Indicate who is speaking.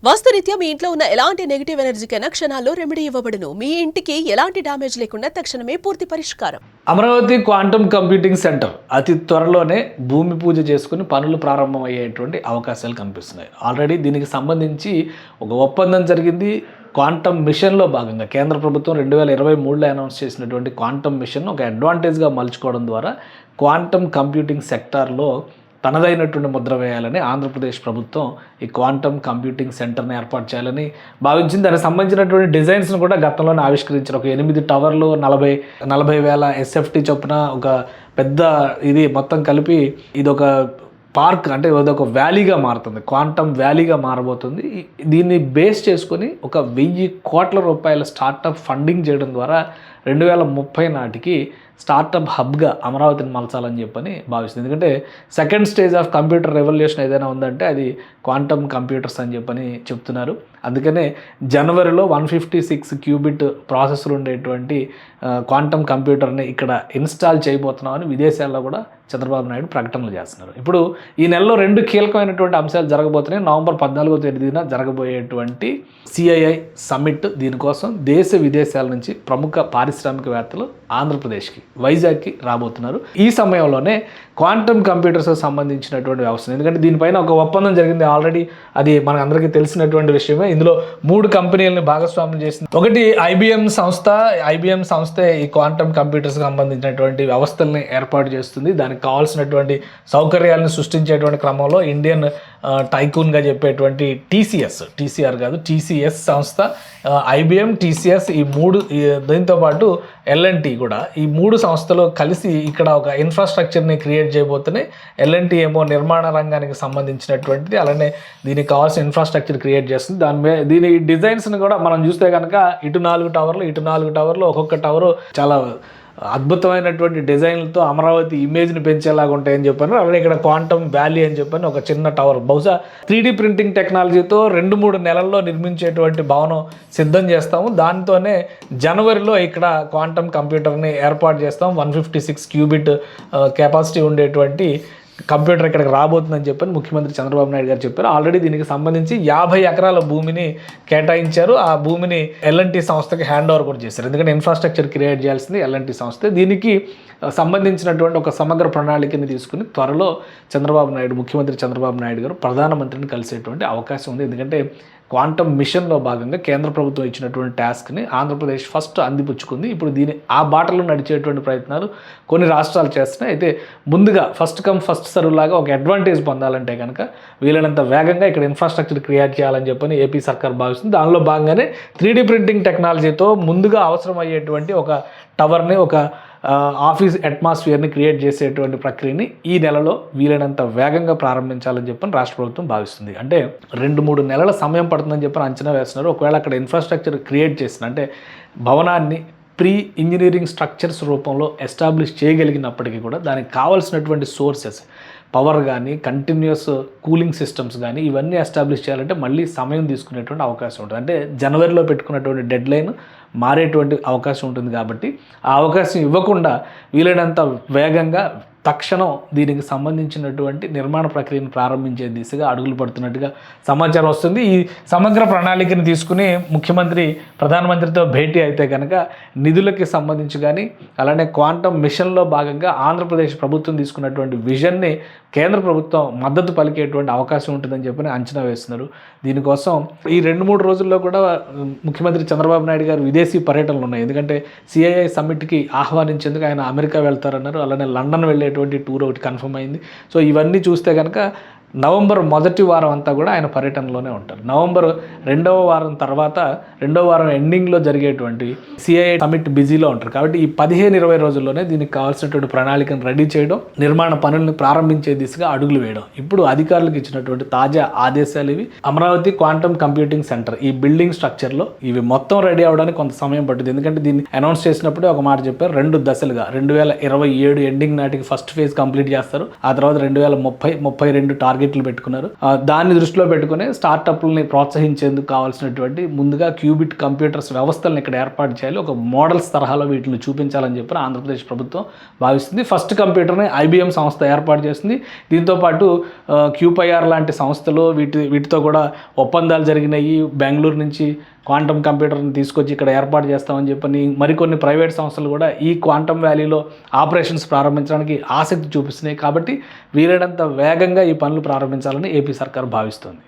Speaker 1: వాస్తురీత్యా మీ ఇంట్లో ఉన్న ఎలాంటి నెగిటివ్ ఎనర్జీకైనా క్షణాల్లో రెమెడీ ఇవ్వబడును. మీ ఇంటికి ఎలాంటి డ్యామేజ్ లేకుండా తక్షణమే పూర్తి పరిష్కారం.
Speaker 2: అమరావతి క్వాంటమ్ కంప్యూటింగ్ సెంటర్ అతి త్వరలోనే భూమి పూజ చేసుకుని పనులు ప్రారంభమయ్యేటువంటి అవకాశాలు కనిపిస్తున్నాయి. ఆల్రెడీ దీనికి సంబంధించి ఒక ఒప్పందం జరిగింది. క్వాంటమ్ మిషన్లో భాగంగా కేంద్ర ప్రభుత్వం 2023లో అనౌన్స్ చేసినటువంటి క్వాంటమ్ మిషన్ ఒక అడ్వాంటేజ్గా మలుచుకోవడం ద్వారా క్వాంటమ్ కంప్యూటింగ్ సెక్టార్లో తనదైనటువంటి ముద్ర వేయాలని ఆంధ్రప్రదేశ్ ప్రభుత్వం ఈ క్వాంటమ్ కంప్యూటింగ్ సెంటర్ని ఏర్పాటు చేయాలని భావించింది. దానికి సంబంధించినటువంటి డిజైన్స్ను కూడా గతంలోనే ఆవిష్కరించారు. ఒక 8 టవర్లు 40,000 SFT చొప్పున ఒక పెద్ద ఇది మొత్తం కలిపి ఇది ఒక పార్క్, అంటే అదొక వ్యాలీగా మారుతుంది, క్వాంటమ్ వ్యాలీగా మారబోతుంది. దీన్ని బేస్ చేసుకొని ఒక 1,000 కోట్ల రూపాయల స్టార్టప్ ఫండింగ్ చేయడం ద్వారా 2030 నాటికి స్టార్టప్ హబ్గా అమరావతిని మలచాలని చెప్పని భావిస్తుంది. ఎందుకంటే second stage of computer revolution ఏదైనా ఉందంటే అది క్వాంటమ్ కంప్యూటర్స్ అని చెప్పని చెప్తున్నారు. అందుకనే జనవరిలో 156 క్యూబిట్ ప్రాసెసర్ ఉండేటువంటి క్వాంటమ్ కంప్యూటర్ని ఇక్కడ ఇన్స్టాల్ చేయబోతున్నామని విదేశాల్లో కూడా చంద్రబాబు నాయుడు ప్రకటనలు చేస్తున్నారు. ఇప్పుడు ఈ నెలలో 2 కీలకమైనటువంటి అంశాలు జరగబోతున్నాయి. నవంబర్ 14వ తేదీన జరగబోయేటువంటి CII సమ్మిట్. దీనికోసం దేశ విదేశాల నుంచి ప్రముఖ పారిశ్రామికవేత్తలు ఆంధ్రప్రదేశ్కి వైజాగ్కి రాబోతున్నారు. ఈ సమయంలోనే క్వాంటమ్ కంప్యూటర్స్కి సంబంధించినటువంటి వ్యవస్థ, ఎందుకంటే దీనిపైన ఒక ఒప్పందం జరిగింది ఆల్రెడీ, అది మన అందరికీ తెలిసినటువంటి విషయమే. ఇందులో 3 కంపెనీలను భాగస్వామ్యం చేసింది. ఒకటి IBM సంస్థ ఈ క్వాంటమ్ కంప్యూటర్స్కి సంబంధించినటువంటి వ్యవస్థల్ని ఏర్పాటు చేస్తుంది. దానికి కావాల్సినటువంటి సౌకర్యాలను సృష్టించేటువంటి క్రమంలో ఇండియన్ టైకూన్గా చెప్పేటువంటి TCS సంస్థ, IBM, TCS ఈ 3, దీంతో పాటు L&T కూడా, ఈ 3 సంస్థలు కలిసి ఇక్కడ ఒక ఇన్ఫ్రాస్ట్రక్చర్ని క్రియేట్ చేయబోతున్నాయి. L&T ఏమో నిర్మాణ రంగానికి సంబంధించినటువంటిది, అలానే దీనికి కావాల్సిన ఇన్ఫ్రాస్ట్రక్చర్ క్రియేట్ చేస్తుంది. దీని డిజైన్స్ని కూడా మనం చూస్తే కనుక ఇటు 4 టవర్లు ఒక్కొక్క టవరు చాలా అద్భుతమైనటువంటి డిజైన్లతో అమరావతి ఇమేజ్ని పెంచేలాగా ఉంటాయని చెప్పాను. అలాగే ఇక్కడ క్వాంటమ్ వ్యాలీ అని చెప్పాను, ఒక చిన్న టవర్, బహుశా 3D ప్రింటింగ్ టెక్నాలజీతో 2-3 నెలల్లో నిర్మించేటువంటి భవనం సిద్ధం చేస్తాము. దాంతోనే జనవరిలో ఇక్కడ క్వాంటమ్ కంప్యూటర్ని ఏర్పాటు చేస్తాం. 156 క్యూబిట్ కెపాసిటీ ఉండేటువంటి కంప్యూటర్ ఇక్కడికి రాబోతుందని చెప్పని ముఖ్యమంత్రి చంద్రబాబు నాయుడు గారు చెప్పారు. ఆల్రెడీ దీనికి సంబంధించి 50 ఎకరాల భూమిని కేటాయించారు. ఆ భూమిని L&T సంస్థకి హ్యాండ్ ఓవర్ కూడా చేశారు. ఎందుకంటే ఇన్ఫ్రాస్ట్రక్చర్ క్రియేట్ చేయాల్సింది L&T సంస్థ. దీనికి సంబంధించినటువంటి ఒక సమగ్ర ప్రణాళికని తీసుకుని త్వరలో ముఖ్యమంత్రి చంద్రబాబు నాయుడు గారు ప్రధానమంత్రిని కలిసేటువంటి అవకాశం ఉంది. ఎందుకంటే క్వాంటమ్ మిషన్లో భాగంగా కేంద్ర ప్రభుత్వం ఇచ్చినటువంటి టాస్క్ని ఆంధ్రప్రదేశ్ ఫస్ట్ అందిపుచ్చుకుంది. ఇప్పుడు ఆ బాటలో నడిచేటువంటి ప్రయత్నాలు కొన్ని రాష్ట్రాలు చేస్తున్నాయి. అయితే ముందుగా ఫస్ట్ కమ్ ఫస్ట్ సర్వ్ లాగా ఒక అడ్వాంటేజ్ పొందాలంటే కనుక వీలైనంత వేగంగా ఇక్కడ ఇన్ఫ్రాస్ట్రక్చర్ క్రియేట్ చేయాలని చెప్పని ఏపీ సర్కార్ భావిస్తుంది. దానిలో భాగంగానే 3D ప్రింటింగ్ టెక్నాలజీతో ముందుగా అవసరమయ్యేటువంటి ఒక టవర్ని, ఒక ఆఫీస్ అట్మాస్ఫియర్ని క్రియేట్ చేసేటువంటి ప్రక్రియని ఈ నెలలో వీలైనంత వేగంగా ప్రారంభించాలని చెప్పని రాష్ట్ర ప్రభుత్వం భావిస్తుంది. అంటే 2-3 నెలల సమయం పడుతుందని చెప్పని అంచనా వేస్తున్నారు. ఒకవేళ అక్కడ ఇన్ఫ్రాస్ట్రక్చర్ క్రియేట్ చేసిన, అంటే భవనాన్ని ప్రీ ఇంజనీరింగ్ స్ట్రక్చర్స్ రూపంలో ఎస్టాబ్లిష్ చేయగలిగినప్పటికీ కూడా దానికి కావాల్సినటువంటి సోర్సెస్, పవర్ కానీ, కంటిన్యూస్ కూలింగ్ సిస్టమ్స్ కానీ ఇవన్నీ ఎస్టాబ్లిష్ చేయాలంటే మళ్ళీ సమయం తీసుకునేటువంటి అవకాశం ఉంటుంది. అంటే జనవరిలో పెట్టుకున్నటువంటి డెడ్ లైన్ మారేటువంటి అవకాశం ఉంటుంది. కాబట్టి ఆ అవకాశం ఇవ్వకుండా వీలైనంత వేగంగా తక్షణం దీనికి సంబంధించినటువంటి నిర్మాణ ప్రక్రియను ప్రారంభించే దిశగా అడుగులు పడుతున్నట్టుగా సమాచారం వస్తుంది. ఈ సమగ్ర ప్రణాళికను తీసుకుని ముఖ్యమంత్రి ప్రధానమంత్రితో భేటీ అయితే కనుక నిధులకి సంబంధించి కానీ, అలానే క్వాంటమ్ మిషన్లో భాగంగా ఆంధ్రప్రదేశ్ ప్రభుత్వం తీసుకున్నటువంటి విజన్ని కేంద్ర ప్రభుత్వం మద్దతు పలికేటువంటి అవకాశం ఉంటుందని చెప్పి అంచనా వేస్తున్నారు. దీనికోసం ఈ 2-3 రోజుల్లో కూడా ముఖ్యమంత్రి చంద్రబాబు నాయుడు గారు విదేశీ పర్యటనలు ఉన్నాయి. ఎందుకంటే CII సమ్మిట్కి ఆహ్వానించేందుకు ఆయన అమెరికా వెళ్తారన్నారు. అలానే లండన్ వెళ్ళేటువంటి టూర్ ఒకటి కన్ఫర్మ్ అయింది. సో ఇవన్నీ చూస్తే కనుక నవంబర్ మొదటి వారం అంతా కూడా ఆయన పర్యటనలోనే ఉంటారు. నవంబర్ 2వ వారం తర్వాత 2వ వారం ఎండింగ్లో జరిగేటువంటి CII సమ్మిట్ బిజీలో ఉంటారు. కాబట్టి ఈ 15-20 రోజుల్లోనే దీనికి కావాల్సినటువంటి ప్రణాళికను రెడీ చేయడం, నిర్మాణ పనులను ప్రారంభించే దిశగా అడుగులు వేయడం ఇప్పుడు అధికారులకు ఇచ్చినటువంటి తాజా ఆదేశాలు ఇవి. అమరావతి క్వాంటమ్ కంప్యూటింగ్ సెంటర్ ఈ బిల్డింగ్ స్ట్రక్చర్లో ఇవి మొత్తం రెడీ అవడానికి కొంత సమయం పడుతుంది. ఎందుకంటే దీన్ని అనౌన్స్ చేసినప్పుడే ఒక మాట చెప్పారు, 2 దశలుగా 2027 ఎండింగ్ నాటికి ఫస్ట్ ఫేజ్ కంప్లీట్ చేస్తారు. ఆ తర్వాత 2030-32 టార్గెట్ టార్గెట్లు పెట్టుకున్నారు. దాన్ని దృష్టిలో పెట్టుకుని స్టార్టప్లని ప్రోత్సహించేందుకు కావాల్సినటువంటి ముందుగా క్యూబిట్ కంప్యూటర్స్ వ్యవస్థలను ఇక్కడ ఏర్పాటు చేయాలి, ఒక మోడల్స్ తరహాలో వీటిని చూపించాలని చెప్పి ఆంధ్రప్రదేశ్ ప్రభుత్వం భావిస్తుంది. ఫస్ట్ కంప్యూటర్ని IBM సంస్థ ఏర్పాటు చేస్తుంది. దీంతోపాటు క్యూపైఆర్ లాంటి సంస్థలు వీటితో కూడా ఒప్పందాలు జరిగినాయి. బెంగళూరు నుంచి క్వాంటమ్ కంప్యూటర్ని తీసుకొచ్చి ఇక్కడ ఏర్పాటు చేస్తామని చెప్పని మరికొన్ని ప్రైవేట్ సంస్థలు కూడా ఈ క్వాంటమ్ వ్యాలీలో ఆపరేషన్స్ ప్రారంభించడానికి ఆసక్తి చూపిస్తున్నాయి. కాబట్టి వీలైనంత వేగంగా ఈ పనులు ప్రారంభించాలని ఏపీ సర్కార్ భావిస్తుంది.